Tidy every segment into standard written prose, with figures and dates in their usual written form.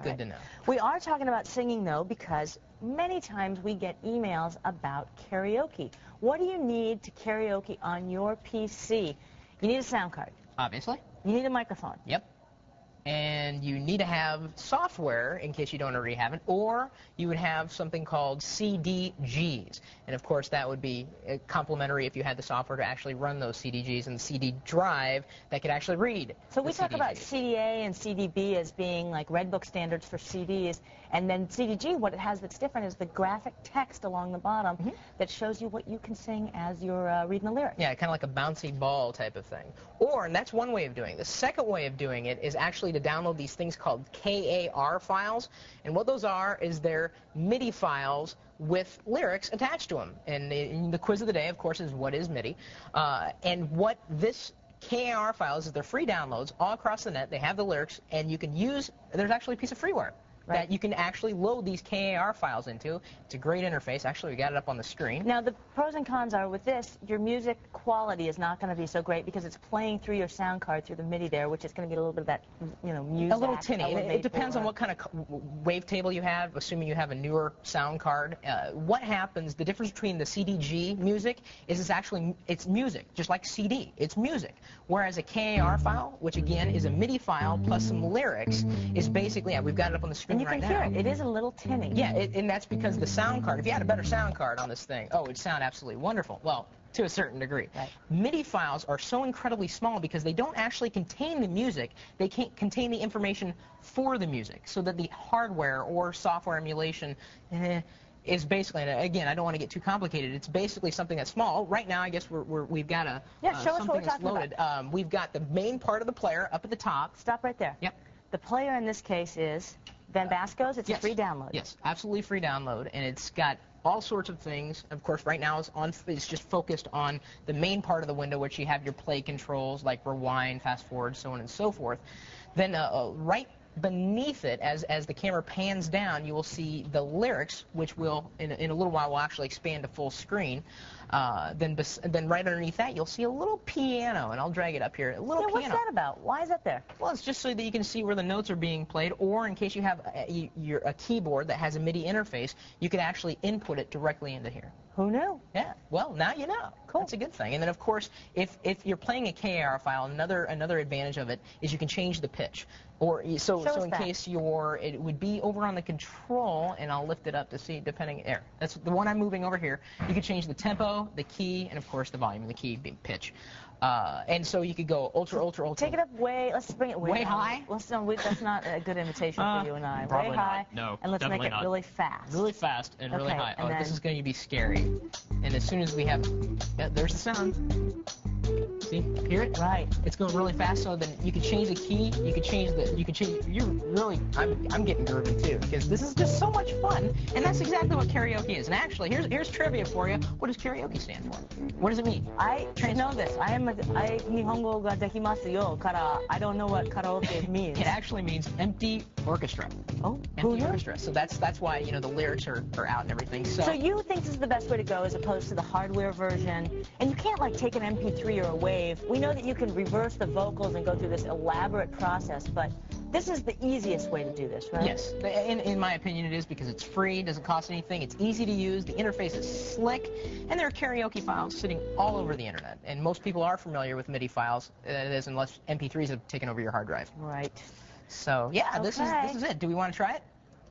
Good to know. We are talking about singing, though, because many times we get emails about karaoke. What do you need to karaoke on your PC? You need a sound card. Obviously. You need a microphone. Yep. And you need to have software in case you don't already have it, or you would have something called CDGs. And of course that would be complimentary if you had the software to actually run those CDGs and the CD drive that could actually read. So we talk about CDA and CDB as being like Red Book standards for CDs, and then CDG, what it has that's different is the graphic text along the bottom that shows you what you can sing as you're reading the lyrics. Yeah, kind of like a bouncy ball type of thing. Or, and that's one way of doing it. The second way of doing it is actually to download these things called KAR files, and what those are is they're MIDI files with lyrics attached to them. And the quiz of the day, of course, is what is MIDI. And what this KAR files is, they're free downloads all across the net. They have the lyrics, and you can use, there's actually a piece of freeware that you can actually load these KAR files into. It's a great interface. Actually, we got it up on the screen. Now, the pros and cons are with this, your music quality is not going to be so great because it's playing through your sound card through the MIDI there, which is going to get a little bit of that, you know, music. A little tinny. It depends on what kind of wavetable you have, assuming you have a newer sound card. What happens, the difference between the CDG music is it's music, just like CD. It's music. Whereas a KAR file, which again is a MIDI file plus some lyrics, is basically, we've got it up on the screen. And you can hear it. It is a little tinny. Yeah, and that's because the sound card, if you had a better sound card on this thing, oh, it would sound absolutely wonderful. Well, to a certain degree. Right. MIDI files are so incredibly small because they don't actually contain the music. They can't contain the information for the music, so that the hardware or software emulation is basically, and again, I don't want to get too complicated, it's basically something that's small. Right now, I guess we've got a something that's loaded. We've got the main part of the player up at the top. Stop right there. Yep. The player in this case is Van Basco's. It's a free download. Yes, absolutely free download, and it's got all sorts of things. Of course, right now it's just focused on the main part of the window, which you have your play controls like rewind, fast forward, so on and so forth. Then right beneath it, as the camera pans down, you will see the lyrics, which will, in a little while, will actually expand to full screen. Then right underneath that, you'll see a little piano, and I'll drag it up here. A little piano. What's that about? Why is that there? Well, it's just so that you can see where the notes are being played, or in case you have a keyboard that has a MIDI interface, you can actually input it directly into here. Who knew? Yeah. Well, now you know. Cool. That's a good thing. And then, of course, if you're playing a KAR file, another advantage of it is you can change the pitch. Or so in case it would be over on the control, and I'll lift it up to see, depending there. That's the one I'm moving over here. You can change the tempo, the key, and of course the volume. The key being pitch. And so you could go ultra, ultra, ultra. Take it up let's bring it way high. That's not a good invitation for you and I. Way high. Not. No, and let's make it really fast. Really fast and really high. And this is going to be scary. And as soon as we have, there's the sound. See, hear it? Right. It's going really fast, so then you can change the key, I'm getting groovy too, because this is just so much fun, and that's exactly what karaoke is. And actually, here's trivia for you. What does karaoke stand for? What does it mean? I know this. Nihongo ga dekimasu yo kara, I don't know what karaoke means. It actually means empty orchestra. Oh, empty orchestra. So that's why, the lyrics are out and everything. So you think this is the best way to go as opposed to the hardware version? And you can't like take an MP3 or a wave. We know that you can reverse the vocals and go through this elaborate process, but this is the easiest way to do this, right? Yes. In my opinion, it is, because it's free, doesn't cost anything, it's easy to use, the interface is slick, and there are karaoke files sitting all over the internet. And most people are familiar with MIDI files, unless MP3s have taken over your hard drive. Right. So, yeah, this is it. Do we want to try it?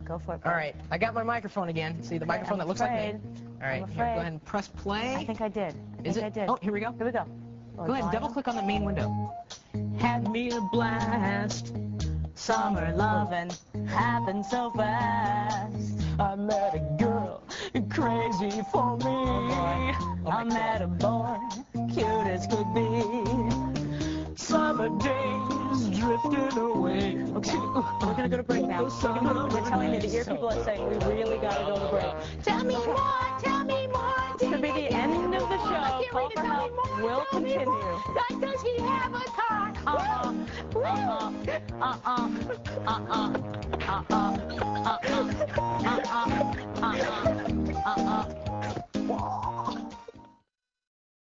Go for it. All right. I got my microphone again. See, the microphone that looks like me. All right. Here, go ahead and press play. I think I did. I did. Oh, here we go. Here we go. Go ahead and double-click on the main window. Had me a blast. Summer loving happened so fast. I met a girl crazy for me. I met a boy cute as could be. Summer days drifting away. Okay, we're gonna go to break now. They're telling me the ear people are saying we really gotta go to break. Tell me more. Tell me more. This could be the end of the show. Call for help. We'll continue. Does he have a car? Uh-uh.